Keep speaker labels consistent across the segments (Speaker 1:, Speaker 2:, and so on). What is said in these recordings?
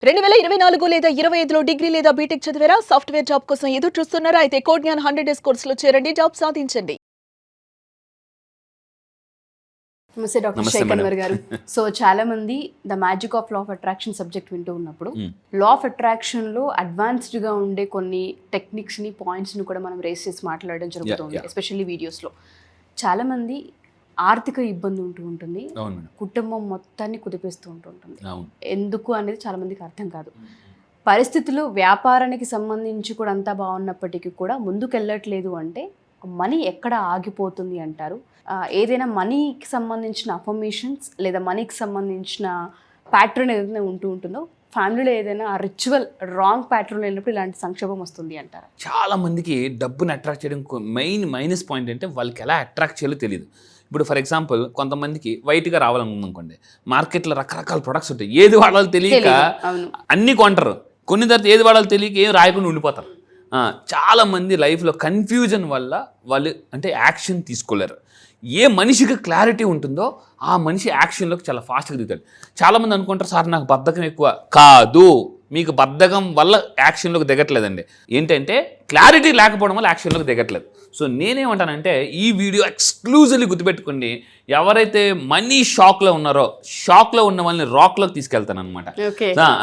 Speaker 1: 2024 లేదా 25లో డిగ్రీ లేదా బీటెక్ చదివారా? సాఫ్ట్‌వేర్ జాబ్ కోసం ఎదురు చూస్తున్నారా? అయితే కోడ్ జ్ఞాన్ 100 డేస్ కోర్సులో చేరండి, జాబ్ సాధించండి.
Speaker 2: నమస్తే డాక్టర్ శేఖర్ గారు. సో చాలా మంది the magic of law of attraction subject వింటూ ఉన్నప్పుడు లా ఆఫ్ అట్రాక్షన్ లో అడ్వాన్స్డ్ గా ఉండే కొన్ని టెక్నిక్స్ ని పాయింట్స్ ని కూడా మనం రేస్ చేసి మాట్లాడడం జరుగుతుంది, ఎస్పెషల్లీ వీడియోస్ లో. చాలా మంది ఆర్థిక ఇబ్బంది ఉంటుంది, కుటుంబం మొత్తాన్ని కుదిపేస్తూ ఉంటుంది. ఎందుకు అనేది చాలా మందికి అర్థం కాదు. పరిస్థితులు వ్యాపారానికి సంబంధించి కూడా అంతా బాగున్నప్పటికీ కూడా ముందుకు వెళ్ళట్లేదు అంటే మనీ ఎక్కడ ఆగిపోతుంది అంటారు? ఏదైనా మనీకి సంబంధించిన అఫర్మేషన్స్ లేదా మనీకి సంబంధించిన ప్యాటర్న్ ఏదైనా ఉంటుందో ఫ్యామిలీలో ఏదైనా ఆ రిచువల్ రాంగ్ ప్యాటర్న్ వెళ్ళినప్పుడు ఇలాంటి సంక్షోభం వస్తుంది అంటారు.
Speaker 3: చాలా మందికి డబ్బుని అట్రాక్ట్ చేయడం మైనస్ పాయింట్ అంటే వాళ్ళకి ఎలా అట్రాక్ట్ చేయాలో తెలియదు. ఇప్పుడు ఫర్ ఎగ్జాంపుల్ కొంతమందికి వైట్గా రావాలనుకుంది, మార్కెట్లో రకరకాల ప్రొడక్ట్స్ ఉంటాయి, ఏది వాడాలో తెలియక అన్నీ కొంటారు, కొన్ని తర్వాత ఏది వాడాలో తెలియక ఏం రాయకుండా ఉండిపోతారు. చాలామంది లైఫ్లో కన్ఫ్యూజన్ వల్ల వాళ్ళు అంటే యాక్షన్ తీసుకోలేరు. ఏ మనిషికి క్లారిటీ ఉంటుందో ఆ మనిషి యాక్షన్లోకి చాలా ఫాస్ట్గా దిగుతాడు. చాలామంది అనుకుంటారు, సార్ నాకు బద్ధకం ఎక్కువ. కాదు, మీకు బద్ధకం వల్ల యాక్షన్లోకి దిగట్లేదండి. ఏంటంటే క్లారిటీ లేకపోవడం వల్ల యాక్షన్లోకి దిగట్లేదు. సో నేనేమంటానంటే ఈ వీడియో ఎక్స్క్లూజివ్లీ గుర్తుపెట్టుకోండి. ఎవరైతే మనీ షాక్లో ఉన్నారో షాక్లో ఉన్న వాళ్ళని రాక్లోకి తీసుకెళ్తాను అనమాట.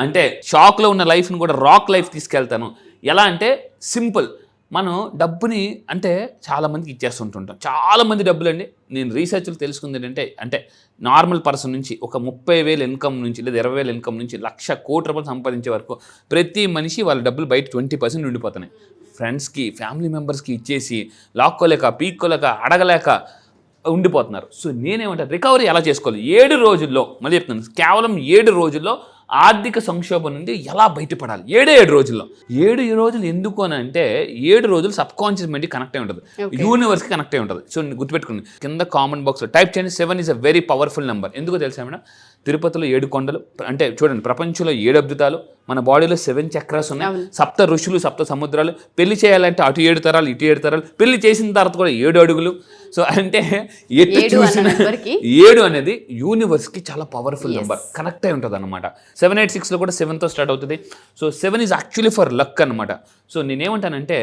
Speaker 3: అంటే షాక్లో ఉన్న లైఫ్ని కూడా రాక్ లైఫ్ తీసుకెళ్తాను. ఎలా అంటే సింపుల్, మనం డబ్బుని అంటే చాలామందికి ఇచ్చేస్తుంటుంటాం. చాలామంది డబ్బులు అండి, నేను రీసెర్చ్లో తెలుసుకుంది ఏంటంటే అంటే నార్మల్ పర్సన్ నుంచి ఒక 30,000 ఇన్కమ్ నుంచి లేదా 20,000 ఇన్కమ్ నుంచి 1,00,000 కోట్ల రూపాయలు సంపాదించే వరకు ప్రతి మనిషి వాళ్ళ డబ్బులు బయట 20% ఉండిపోతున్నాయి. ఫ్రెండ్స్కి, ఫ్యామిలీ మెంబర్స్కి ఇచ్చేసి లాక్కోలేక, పీక్కోలేక, అడగలేక ఉండిపోతున్నారు. సో నేనేమంటాను, రికవరీ ఎలా చేసుకోవాలి 7 రోజుల్లో, మళ్ళీ చెప్తున్నాను, కేవలం 7 రోజుల్లో ఆర్థిక సంక్షోభం నుండి ఎలా బయటపడాలి. 7 రోజుల్లో. 7 రోజులు ఎందుకు అని అంటే 7 రోజులు సబ్ కాన్షియస్ మైండ్కి కనెక్ట్ అయి ఉంటుంది, యూనివర్స్కి కనెక్ట్ అయి ఉంటుంది. సో గుర్తుపెట్టుకోండి, కింద కామెంట్ బాక్స్లో టైప్ చేయండి. 7 is a very powerful number. ఎందుకో తెలుసా మేడం, తిరుపతిలో 7 కొండలు, అంటే చూడండి ప్రపంచంలో 7 అద్భుతాలు, మన బాడీలో 7 చక్రాస్ ఉన్నాయి, 7 ఋషులు, 7 సముద్రాలు, పెళ్లి చేయాలంటే అటు 7 తరాలు, ఇటు 7 తరాలు, పెళ్లి చేసిన తర్వాత కూడా 7 అడుగులు. సో అంటే ఎటు చూసిన 7 అనేది యూనివర్స్కి చాలా పవర్ఫుల్ నెంబర్, కనెక్ట్ అయి ఉంటుంది అనమాట. 786లో కూడా 7తో స్టార్ట్ అవుతుంది. So 7 is actually for luck అనమాట. సో నేనేమంటానంటే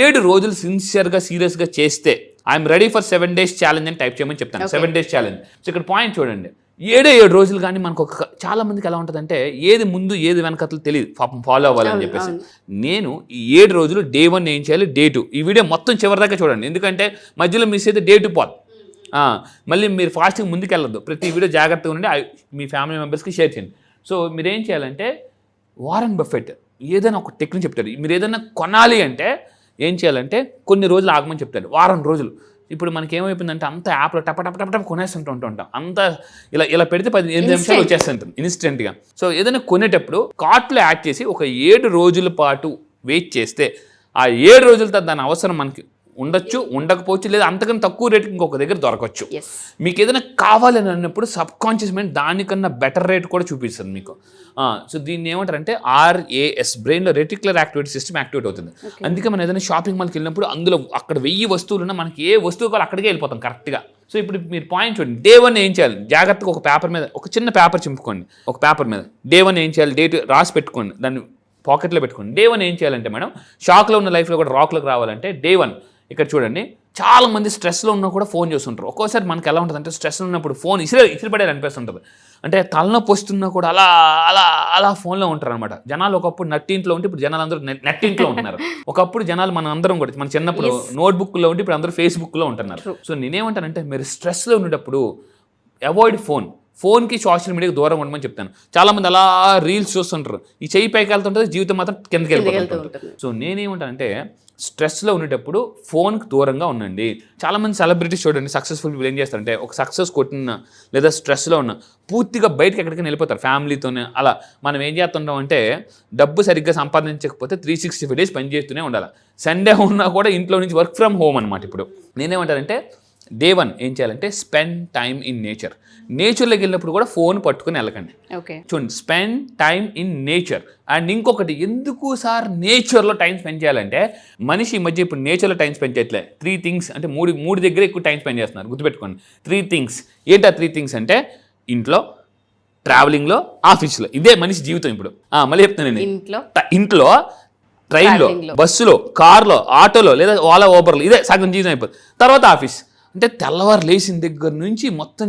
Speaker 3: 7 రోజులు సిన్సియర్గా సీరియస్గా చేస్తే I'm ready for 7 days challenge అని టైప్ చేయమని చెప్తాను. 7 days ఛాలెంజ్. సో ఇక్కడ పాయింట్ చూడండి, 7 రోజులు కానీ మనకు చాలా మందికి ఎలా ఉంటుందంటే ఏది ముందు ఏది వెనకతలు తెలియదు, పాపం ఫాలో అవ్వాలని చెప్పేసి. నేను ఈ 7 రోజులు డే 1 ఏం చేయాలి, డే 2 ఈ వీడియో మొత్తం చివరి దాకా చూడండి, ఎందుకంటే మధ్యలో మిస్ అయితే డే 2 పోదు. మళ్ళీ మీరు ఫాస్ట్గా ముందుకు వెళ్ళొద్దు, ప్రతి వీడియో జాగ్రత్తగా ఉండి మీ ఫ్యామిలీ మెంబర్స్కి షేర్ చేయండి. సో మీరు ఏం చేయాలంటే వారన్ బఫెట్ ఏదైనా ఒక టెక్నిక్ చెప్తారు. మీరు ఏదైనా కొనాలి అంటే ఏం చేయాలంటే కొన్ని రోజులు ఆగమని చెప్తారు, వారం రోజులు. ఇప్పుడు మనకి ఏమైపోయిందంటే అంత యాప్లో టప కొనేస్తుంటూ ఉంటాం, అంత ఇలా పెడితే 15 నిమిషాలు వచ్చేస్తుంటుంది ఇన్స్టెంట్గా. సో ఏదైనా కొనేటప్పుడు కార్ట్లో యాడ్ చేసి ఒక 7 రోజుల పాటు వెయిట్ చేస్తే ఆ 7 రోజుల తర్వాత దాని అవసరం మనకి ఉండొచ్చు, ఉండకపోవచ్చు, లేదా అంతకన్నా తక్కువ రేటుకి ఇంకొక దగ్గర దొరకవచ్చు. మీకు ఏదైనా కావాలని అన్నప్పుడు సబ్ కాన్షియస్ మైండ్ దానికన్నా బెటర్ రేట్ కూడా చూపిస్తుంది మీకు. సో దీన్ని ఏమంటారంటే RAS, బ్రెయిన్లో రెటిక్యులర్ యాక్టివిటీ సిస్టమ్ యాక్టివేట్ అవుతుంది. అందుకే మనం ఏదైనా షాపింగ్ మాల్కి వెళ్ళినప్పుడు అందులో అక్కడ 1000 వస్తువులు ఉన్నా మనకి ఏ వస్తువు కావాలి అక్కడికే వెళ్ళిపోతాం కరెక్ట్గా. సో ఇప్పుడు మీరు పాయింట్ చూడండి, డే 1 ఏం చేయాలి, జాగ్రత్తగా ఒక పేపర్ మీద, ఒక చిన్న పేపర్ చింపుకోండి, ఒక పేపర్ మీద డే 1 ఏం చేయాలి, డే 2 రాసి పెట్టుకోండి, దాన్ని పాకెట్లో పెట్టుకోండి. డే 1 ఏం చేయాలంటే మేడం, షాక్లో ఉన్న లైఫ్లో కూడా రాక్లోకి రావాలంటే డే 1 ఇక్కడ చూడండి, చాలా మంది స్ట్రెస్లో ఉన్నా కూడా ఫోన్ చూస్తుంటారు. ఒక్కోసారి మనకి ఎలా ఉంటుంది అంటే స్ట్రెస్లో ఉన్నప్పుడు ఫోన్ ఇసిరిపడేది అనిపిస్తుంటుంది, అంటే తలనొప్పి వస్తున్నా కూడా అలా అలా అలా ఫోన్లో ఉంటారు అనమాట. జనాలు ఒకప్పుడు నట్టింట్లో ఉంటే ఇప్పుడు జనాలు అందరూ నెట్టింట్లో ఉంటున్నారు. ఒకప్పుడు జనాలు మన అందరం కూడా మన చిన్నప్పుడు నోట్బుక్లో ఉంటే ఇప్పుడు అందరూ ఫేస్బుక్లో ఉంటున్నారు. సో నేనేమంటానంటే మీరు స్ట్రెస్లో ఉండేటప్పుడు అవాయిడ్ ఫోన్కి సోషల్ మీడియాకి దూరం ఉండమని చెప్తాను. చాలామంది అలా రీల్స్ చూస్తుంటారు, ఈ చెయ్యి పైకి వెళ్తుంటుంది, జీవితం మాత్రం కిందకి వెళ్ళిపోతుంటుంది. సో నేనేమంటానంటే స్ట్రెస్లో ఉండేటప్పుడు ఫోన్కి దూరంగా ఉండండి. చాలామంది సెలబ్రిటీస్ చూడండి, సక్సెస్ఫుల్ వీళ్ళు ఏం చేస్తారంటే ఒక సక్సెస్ కొట్టిన లేదా స్ట్రెస్లో ఉన్న పూర్తిగా బయటకి ఎక్కడికైనా వెళ్ళిపోతారు ఫ్యామిలీతోనే. అలా మనం ఏం చేస్తుంటాం అంటే డబ్బు సరిగ్గా సంపాదించకపోతే 365 days పని చేస్తూనే ఉండాలి. సండే ఉన్నా కూడా ఇంట్లో నుంచి వర్క్ ఫ్రమ్ హోమ్ అనమాట. ఇప్పుడు నేనేమంటానంటే డే 1 ఏం చేయాలంటే స్పెండ్ టైమ్ ఇన్ నేచర్. నేచర్లోకి వెళ్ళినప్పుడు కూడా ఫోన్ పట్టుకుని వెళ్ళకండి. చూడండి, spend time in nature. And ఇంకొకటి, ఎందుకు సార్ నేచర్లో టైం స్పెండ్ చేయాలంటే మనిషి ఈ మధ్య ఇప్పుడు నేచర్లో టైం స్పెండ్ చేయట్లే. 3 things అంటే మూడు దగ్గర ఎక్కువ టైం స్పెండ్ చేస్తున్నారు. గుర్తుపెట్టుకోండి, 3 things. ఏంటా 3 things అంటే ఇంట్లో, ట్రావెలింగ్లో, ఆఫీస్లో. ఇదే మనిషి జీవితం. ఇప్పుడు మళ్ళీ చెప్తానండి, ఇంట్లో, ట్రైన్లో, బస్సులో, కార్లో, ఆటోలో, లేదా ఓలా ఊబర్లో, ఇదే సగం జీవితం అయిపోతుంది. తర్వాత ఆఫీస్. అంటే తెల్లవారు లేచిన దగ్గర నుంచి మొత్తం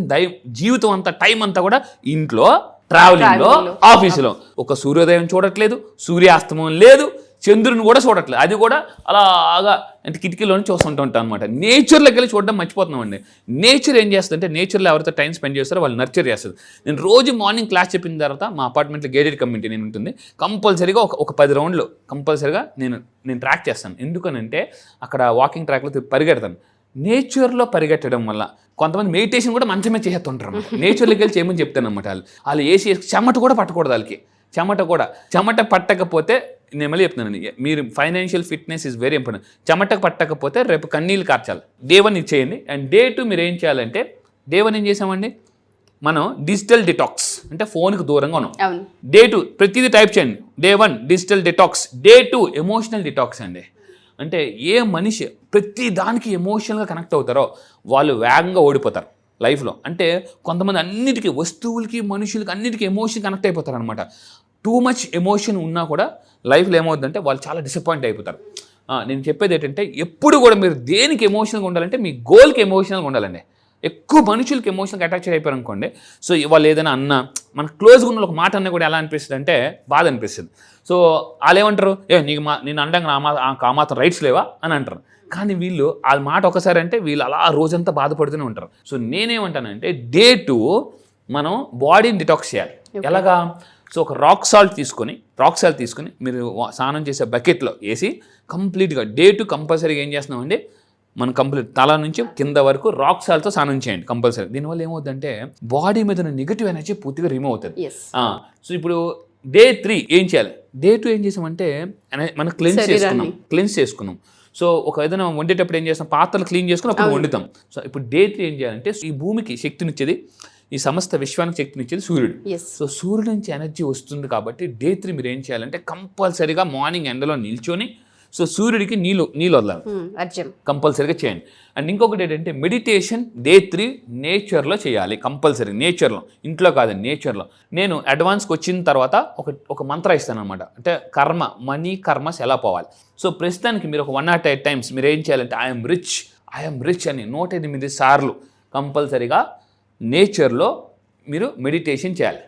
Speaker 3: జీవితం అంతా, టైం అంతా కూడా ఇంట్లో, ట్రావెలింగ్లో, ఆఫీసులో. ఒక సూర్యోదయం చూడట్లేదు, సూర్యాస్తమం లేదు, చంద్రుని కూడా చూడట్లేదు. అది కూడా అలాగా అంటే కిటికీలోనే చూస్తుంటూ ఉంటాం అనమాట. నేచర్లోకి వెళ్ళి చూడడం మర్చిపోతున్నామండి. నేచర్ ఏం చేస్తుందంటే, నేచర్లో ఎవరితో టైం స్పెండ్ చేస్తారో వాళ్ళు నర్చర్ చేస్తుంది. నేను రోజు మార్నింగ్ క్లాస్ చెప్పిన తర్వాత మా అపార్ట్మెంట్లో గేటెడ్ కమ్యూనిటీ నేను ఉంటుంది, కంపల్సరీగా ఒక 10 రౌండ్లు కంపల్సరీగా నేను ట్రాక్ చేస్తాను. ఎందుకనంటే అక్కడ వాకింగ్ ట్రాక్లో పరిగెడతాను. నేచర్లో పరిగెట్టడం వల్ల కొంతమంది మెడిటేషన్ కూడా మంచమే చేస్తుంటారు అన్నమాట. నేచర్లోకి వెళ్ళి చేయమని చెప్తాను అనమాట. వాళ్ళు ఏసీ చెమట కూడా పట్టకూడదు. వాళ్ళకి చెమట పట్టకపోతే, నేను మళ్ళీ చెప్తున్నానండి, మీరు financial fitness is very important. చెమట పట్టకపోతే రేపు కన్నీళ్ళు కార్చాలి. డే 1 ఇది చేయండి. అండ్ డే 2 మీరు ఏం చేయాలంటే, డే 1 ఏం చేసామండి, మనం డిజిటల్ డిటాక్స్ అంటే ఫోన్కి దూరంగా ఉన్నాం. డే 2 ప్రతిదీ టైప్ చేయండి. Day 1 digital detox, day 2 emotional detox అండి. అంటే ఏ మనిషి ప్రతి దానికి ఎమోషనల్గా కనెక్ట్ అవుతారో వాళ్ళు వేగంగా ఓడిపోతారు లైఫ్లో. అంటే కొంతమంది అన్నిటికీ, వస్తువులకి, మనుషులకి, అన్నిటికీ ఎమోషన్ కనెక్ట్ అయిపోతారు అనమాట. టూ మచ్ ఎమోషన్ ఉన్నా కూడా లైఫ్లో ఏమవుతుందంటే వాళ్ళు చాలా డిసప్పాయింట్ అయిపోతారు. నేను చెప్పేది ఏంటంటే, ఎప్పుడు కూడా మీరు దేనికి ఎమోషనల్గా ఉండాలంటే మీ గోల్కి ఎమోషనల్గా ఉండాలండి. ఎక్కువ మనుషులకి ఎమోషనల్గా అటాచ్ అయిపోయారు అనుకోండి, సో వాళ్ళు ఏదైనా అన్నా, మన క్లోజ్గా ఉన్న ఒక మాట అన్నా కూడా ఎలా అనిపిస్తుంది అంటే బాధ అనిపిస్తుంది. సో వాళ్ళు ఏమంటారు, నేను అనడానికి ఆ మాత్రం రైట్స్ లేవా అని అంటారు. కానీ వీళ్ళు ఆ మాట ఒకసారి అంటే వీళ్ళు అలా రోజంతా బాధపడుతూనే ఉంటారు. సో నేనేమంటానంటే, డే 2 మనం బాడీని డిటాక్స్ చేయాలి. ఎలాగా? సో ఒక రాక్ సాల్ట్ తీసుకొని మీరు స్నానం చేసే బకెట్లో వేసి కంప్లీట్గా డే 2 కంపల్సరీగా ఏం చేస్తున్నామండి, మనం కంప్లీట్ తల నుంచి కింద వరకు రాక్ సాల్ట్తో స్నానం చేయండి కంపల్సరీ. దీనివల్ల ఏమవుతుందంటే బాడీ మీద ఉన్న నెగిటివ్ ఎనర్జీ పూర్తిగా రిమూవ్ అవుతుంది. సో ఇప్పుడు డే 3 ఏం చేయాలి? డే 2 ఏం చేసామంటే మనం క్లెన్స్ చేసుకున్నాం. సో ఒక ఏదైనా వండేటప్పుడు ఏం చేస్తాం, పాత్రలు క్లీన్ చేసుకుని అప్పుడు వండుతాం. సో ఇప్పుడు డే 3 ఏం చేయాలంటే, ఈ భూమికి శక్తినిచ్చేది, ఈ సమస్త విశ్వానికి శక్తినిచ్చేది సూర్యుడు. సో సూర్యుడు నుంచి ఎనర్జీ వస్తుంది కాబట్టి డే 3 మీరు ఏం చేయాలంటే కంపల్సరీగా మార్నింగ్ ఎండలో నిల్చొని, సో సూర్యుడికి నీళ్ళు వదలాలి, కంపల్సరీగా చేయండి. అండ్ ఇంకొకటి ఏంటంటే, మెడిటేషన్ డే 3 నేచర్లో చేయాలి కంపల్సరీ. నేచర్లో, ఇంట్లో కాదండి, నేచర్లో. నేను అడ్వాన్స్కి వచ్చిన తర్వాత ఒక మంత్ర ఇస్తాను అనమాట. అంటే మనీ కర్మస్ ఎలా పోవాలి. సో ప్రస్తుతానికి మీరు ఒక 108 times మీరు ఏం చేయాలంటే, ఐఎమ్ రిచ్ అని 108 సార్లు కంపల్సరీగా నేచర్లో మీరు మెడిటేషన్ చేయాలి.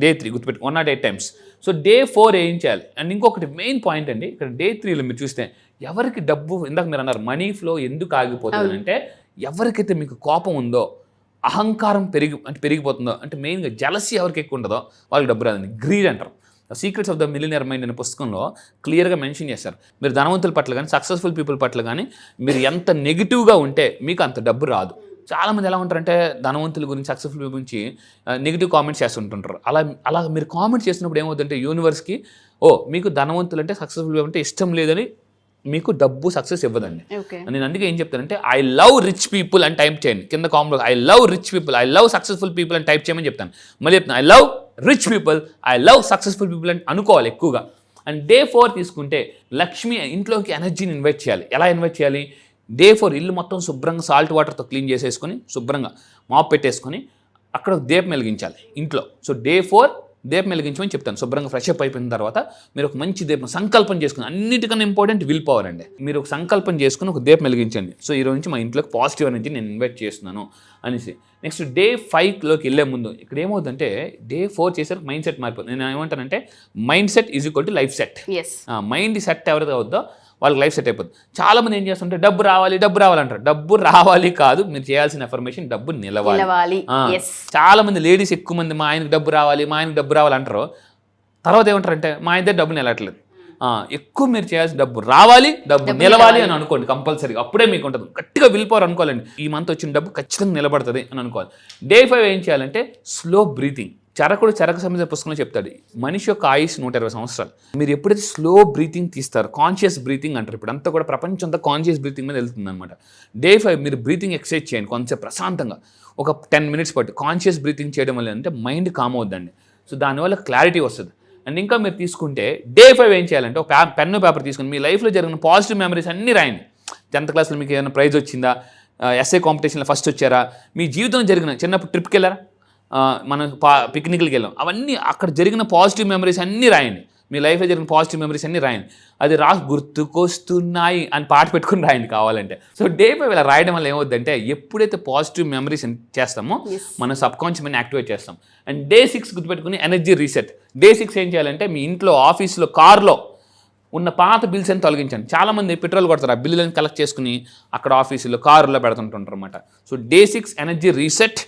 Speaker 3: Day 3 గుర్తుపెట్టి 108 times. సో డే 4 ఏం చేయాలి? అండ్ ఇంకొకటి మెయిన్ పాయింట్ అండి, ఇక్కడ డే 3లో మీరు చూస్తే ఎవరికి డబ్బు, ఇందాక మీరు అన్నారు మనీ ఫ్లో ఎందుకు ఆగిపోతుంది అంటే, ఎవరికైతే మీకు కోపం ఉందో, అహంకారం పెరిగిపోతుందో, అంటే మెయిన్గా జలసీ ఎవరికి ఎక్కువ ఉంటుందో వాళ్ళకి డబ్బు రాదండి. గ్రీడ్ అంటారు. Secrets of the millionaire mind అనే పుస్తకంలో క్లియర్గా మెన్షన్ చేస్తారు. మీరు ధనవంతుల పట్ల కానీ, సక్సెస్ఫుల్ పీపుల్ పట్ల కానీ మీరు ఎంత నెగిటివ్గా ఉంటే మీకు అంత డబ్బు రాదు. చాలామంది ఎలా ఉంటారంటే, ధనవంతుల గురించి, సక్సెస్ఫుల్ పీపుల్ గురించి నెగిటివ్ కామెంట్స్ చేస్తుంటుంటారు. అలా మీరు కామెంట్స్ చేసినప్పుడు ఏమవుతుందంటే, యూనివర్స్కి మీకు ధనవంతులు అంటే, సక్సెస్ఫుల్ పీపుల్ అంటే ఇష్టం లేదని మీకు డబ్బు సక్సెస్ ఇవ్వదండి. నేను అందుకే ఏం చెప్తానంటే, ఐ లవ్ రిచ్ పీపుల్ అని టైప్ చేయండి కింద కామెంట్లో. I love rich people, I love successful people అని టైప్ చేయమని చెప్తాను. మళ్ళీ చెప్తాను, I love rich people, I love successful people అని అనుకోవాలి ఎక్కువగా. అండ్ డే 4 తీసుకుంటే, లక్ష్మి ఇంట్లోకి ఎనర్జీని ఇన్వైట్ చేయాలి. ఎలా ఇన్వైట్ చేయాలి? డే 4 ఇల్లు మొత్తం శుభ్రంగా సాల్ట్ వాటర్తో క్లీన్ చేసేసుకొని, శుభ్రంగా మాప్ పెట్టేసుకొని అక్కడ దీపం వెలిగించాలి ఇంట్లో. సో డే 4 దీపం వెలిగించమని చెప్తాను. శుభ్రంగా ఫ్రెష్ అప్ అయిపోయిన తర్వాత మీరు ఒక మంచి దీపం సంకల్పం చేసుకుని, అన్నిటికన్నా ఇంపార్టెంట్ విల్ పవర్ అండి. మీరు ఒక సంకల్పం చేసుకుని ఒక దీపం వెలిగించండి. సో ఈ రోజు నుంచి మా ఇంట్లోకి పాజిటివ్ ఎనర్జీ నేను ఇన్వైట్ చేస్తున్నాను అనేసి. నెక్స్ట్ డే 5లోకి వెళ్ళే ముందు ఇక్కడ ఏమవుతుందంటే, డే 4 చేసరికి మైండ్ సెట్ మారిపోతుంది. నేను ఏమంటానంటే, mind set is equal to life set. Mind set ఎవరైతే అవుద్దో వాళ్ళకి లైఫ్ సెట్ అయిపోతుంది. చాలామంది ఏం చేస్తుంటే, డబ్బు రావాలి అంటారు. డబ్బు రావాలి కాదు, మీరు చేయాల్సిన ఎఫర్మేషన్ డబ్బు నిలవాలి. చాలామంది లేడీస్ ఎక్కువ మంది మా ఆయనకు డబ్బు రావాలి అంటారు. తర్వాత ఏమంటారంటే, మా ఆయన డబ్బు నిలవట్లేదు. ఎక్కువ మీరు చేయాల్సిన డబ్బు రావాలి, డబ్బు నిలవాలి అని అనుకోండి కంపల్సరీగా. అప్పుడే మీకు ఉంటుంది. గట్టిగా విల్ పవర్ అనుకోవాలండి, ఈ మంత్ వచ్చిన డబ్బు ఖచ్చితంగా నిలబడుతుంది అని అనుకోవాలి. డే 5 ఏం చేయాలంటే, స్లో బ్రీతింగ్. చరక సంబంధించిన పుస్తకంలో చెప్తాడు, మనిషి యొక్క ఆయుష్ 120 సంవత్సరాలు. మీరు ఎప్పుడైతే స్లో బ్రీతింగ్ తీస్తారు, కాన్షియస్ బ్రీతింగ్ అంటారు. ఇప్పుడు అంతా కూడా ప్రపంచం అంతా కాన్షియస్ బ్రీతింగ్ మీద వెళ్తుంది అనమాట. డే 5 మీరు బ్రీతింగ్ ఎక్సర్సైజ్ చేయండి కొంచెం ప్రశాంతంగా, ఒక 10 minutes పట్టు. కాన్షియస్ బ్రీతింగ్ చేయడం వల్ల అంటే మైండ్ కామ్ అవుద్దండి. సో దానివల్ల క్లారిటీ వస్తుంది. అండ్ ఇంకా మీరు తీసుకుంటే, డే 5 ఏం చేయాలంటే, ఒక పెన్ను పేపర్ తీసుకుని మీ లైఫ్లో జరిగిన పాజిటివ్ మెమరీస్ అన్నీ రాయండి. 10th క్లాస్లో మీకు ఏమైనా ప్రైజ్ వచ్చిందా, ఎస్ఏ కాంపిటీషన్లో ఫస్ట్ వచ్చారా, మీ జీవితంలో జరిగిన చిన్నప్పుడు ట్రిప్కి వెళ్ళారా, మనం పిక్నిక్కి వెళ్ళాం, అవన్నీ అక్కడ జరిగిన పాజిటివ్ మెమరీస్ అన్నీ రాయండి. మీ లైఫ్లో జరిగిన పాజిటివ్ మెమరీస్ అన్నీ రాయండి. అది గుర్తుకొస్తున్నాయి అని పాట పెట్టుకుని రాయండి కావాలంటే. సో డే 5 ఇలా రాయడం వల్ల ఏమవుద్దంటే ఎప్పుడైతే పాజిటివ్ మెమరీస్ చేస్తామో మన సబ్ కాన్షియస్ మైండ్ యాక్టివేట్ చేస్తాం. అండ్ డే 6 గుర్తుపెట్టుకుని ఎనర్జీ రీసెట్. డే 6 ఏం చేయాలంటే మీ ఇంట్లో, ఆఫీస్లో, కార్లో ఉన్న పాత బిల్స్ అని తొలగించండి. చాలామంది పెట్రోల్ కొడతారు, ఆ బిల్లులను కలెక్ట్ చేసుకుని అక్కడ ఆఫీసులో, కారులో పెడుతుంటారు అనమాట. సో డే 6 ఎనర్జీ రీసెట్,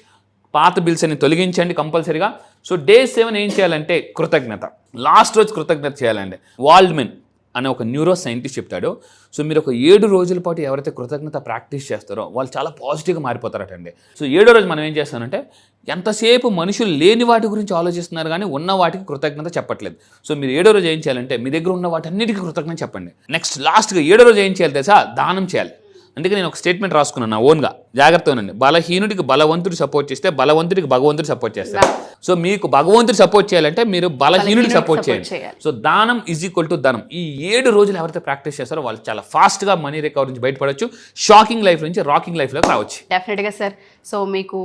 Speaker 3: పాత బిల్స్ అని తొలగించండి కంపల్సరీగా. సో డే 7 ఏం చేయాలంటే కృతజ్ఞత. లాస్ట్ రోజు కృతజ్ఞత చేయాలండి. వాల్డ్మెన్ అనే ఒక న్యూరో సైంటిస్ట్ చెప్తాడు. సో మీరు ఒక 7 రోజుల పాటు ఎవరైతే కృతజ్ఞత ప్రాక్టీస్ చేస్తారో వాళ్ళు చాలా పాజిటివ్గా మారిపోతారటండి. సో 7వ రోజు మనం ఏం చేస్తామంటే ఎంతసేపు మనుషులు లేని వాటి గురించి ఆలోచిస్తున్నారు కానీ ఉన్న వాటికి కృతజ్ఞత చెప్పట్లేదు. సో మీరు 7వ రోజు ఏం చేయాలంటే మీ దగ్గర ఉన్న వాటన్నిటికీ కృతజ్ఞత చెప్పండి. నెక్స్ట్ లాస్ట్గా 7వ రోజు ఏం చేయాలి తెలుసా? దానం చేయాలి. అందుకే నేను ఒక స్టేట్మెంట్ రాసుకున్నాను నా ఓన్గా, జాగ్రత్తగా ఉండండి. బలహీనుడికి బలవంతుడు సపోర్ట్ చేస్తే బలవంతుడికి భగవంతుడు సపోర్ట్ చేస్తారు. సో మీకు భగవంతుడు సపోర్ట్ చేయాలంటే మీరు బలహీనుడికి సపోర్ట్ చేయాలి. సో దానం ఈజ్ ఈక్వల్ టు ధనం. ఈ 7 రోజులు ఎవరైతే ప్రాక్టీస్ చేస్తారో వాళ్ళు చాలా ఫాస్ట్గా మనీ రికవరీ నుంచి బయటపడవచ్చు, షాకింగ్ లైఫ్ నుంచి రాకింగ్ లైఫ్లోకి రావచ్చు.
Speaker 2: డెఫినెట్గా సార్. సో మీకు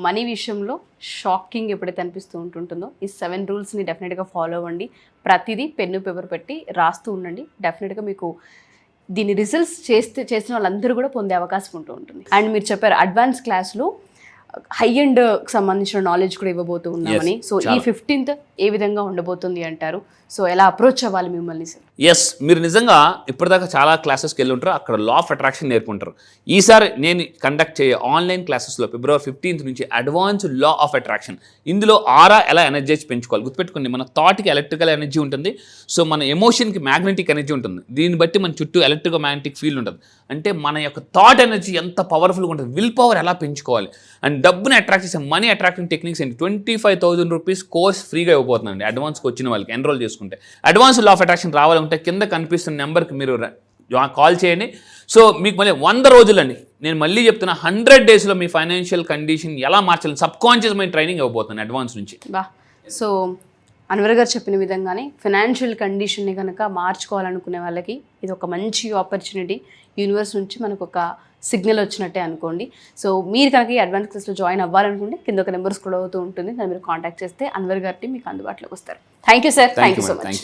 Speaker 2: మనీ విషయంలో షాకింగ్ ఎప్పుడైతే అనిపిస్తూ ఉంటుందో ఈ 7 రూల్స్ని డెఫినెట్గా ఫాలో అవ్వండి. ప్రతిదీ పెన్ను పేపర్ పెట్టి రాస్తూ ఉండండి. డెఫినెట్గా మీకు దీని రిజల్ట్స్ చేసిన వాళ్ళందరూ కూడా పొందే అవకాశం ఉంటుంది. అండ్ మీరు చెప్పారు అడ్వాన్స్ క్లాస్లో హై అండ్ సంబంధించిన నాలెడ్జ్ కూడా ఇవ్వబోతూ ఉన్నామని. సో ఈ 15th ఏ విధంగా ఉండబోతుంది అంటారు? సో ఎలా అప్రోచ్ అవ్వాలి మిమ్మల్ని సార్?
Speaker 3: ఎస్, మీరు నిజంగా ఇప్పటిదాకా చాలా క్లాసెస్కి వెళ్ళి ఉంటారు, అక్కడ లా ఆఫ్ అట్రాక్షన్ నేర్పుకుంటారు. ఈసారి నేను కండక్ట్ చేయే ఆన్లైన్ క్లాసెస్లో February 15th నుంచి అడ్వాన్స్డ్ లా ఆఫ్ అట్రాక్షన్. ఇందులో ఆరా ఎలా ఎనర్జైజ్ పెంచుకోవాలి గుర్తుపెట్టుకోండి. మన థాట్కి ఎలక్ట్రికల్ ఎనర్జీ ఉంటుంది, సో మన ఎమోషన్కి మ్యాగ్నెటిక్ ఎనర్జీ ఉంటుంది. దీన్ని బట్టి మన చుట్టూ ఎలక్ట్రికో మ్యాగ్నెటిక్ ఫీల్డ్ ఉంటుంది. అంటే మన యొక్క థాట్ ఎనర్జీ ఎంత పవర్ఫుల్గా ఉంటుంది, విల్ పవర్ ఎలా పెంచుకోవాలి, అండ్ డబ్బుని అట్రాక్ట్ చేసే మనీ అట్రాక్టింగ్ టెక్నిక్స్ ఏంటి. 25,000 రూపీస్ కోర్స్ ఫ్రీగా ఇవ్వబోతుందండి అడ్వాన్స్కి వచ్చిన వాళ్ళకి ఎన్రోల్ చేసుకుంటే. అడ్వాన్స్ లా ఆఫ్ అట్రాక్షన్ రావాలంటే కింద కనిపిస్తున్న నెంబర్కి మీరు కాల్ చేయండి. సో మీకు మళ్ళీ 100 రోజులండి, నేను మళ్ళీ చెప్తున్నా 100 డేస్లో మీ ఫైనాన్షియల్ కండిషన్ ఎలా మార్చాలని సబ్ కాన్షియస్ మైండ్ ట్రైనింగ్ ఇవ్వబోతుంది అడ్వాన్స్ నుంచి.
Speaker 2: సో అన్వర్ గారు చెప్పిన విధంగానే ఫైనాన్షియల్ కండిషన్ని కనుక మార్చుకోవాలనుకునే వాళ్ళకి ఇది ఒక మంచి ఆపర్చునిటీ. యూనివర్స్ నుంచి మనకు ఒక సిగ్నల్ వచ్చినట్టే అనుకోండి. సో మీరు కనుక ఈ అడ్వాన్స్ క్లాస్లో జాయిన్ అవ్వాలనుకుంటే కింద ఒక నెంబర్ స్క్రోల్ అవుతూ ఉంటుంది, దాన్ని మీరు కాంటాక్ట్ చేస్తే అన్వర్ గారి మీకు అందుబాటులోకి వస్తారు. Thank you sir. Thank you so much.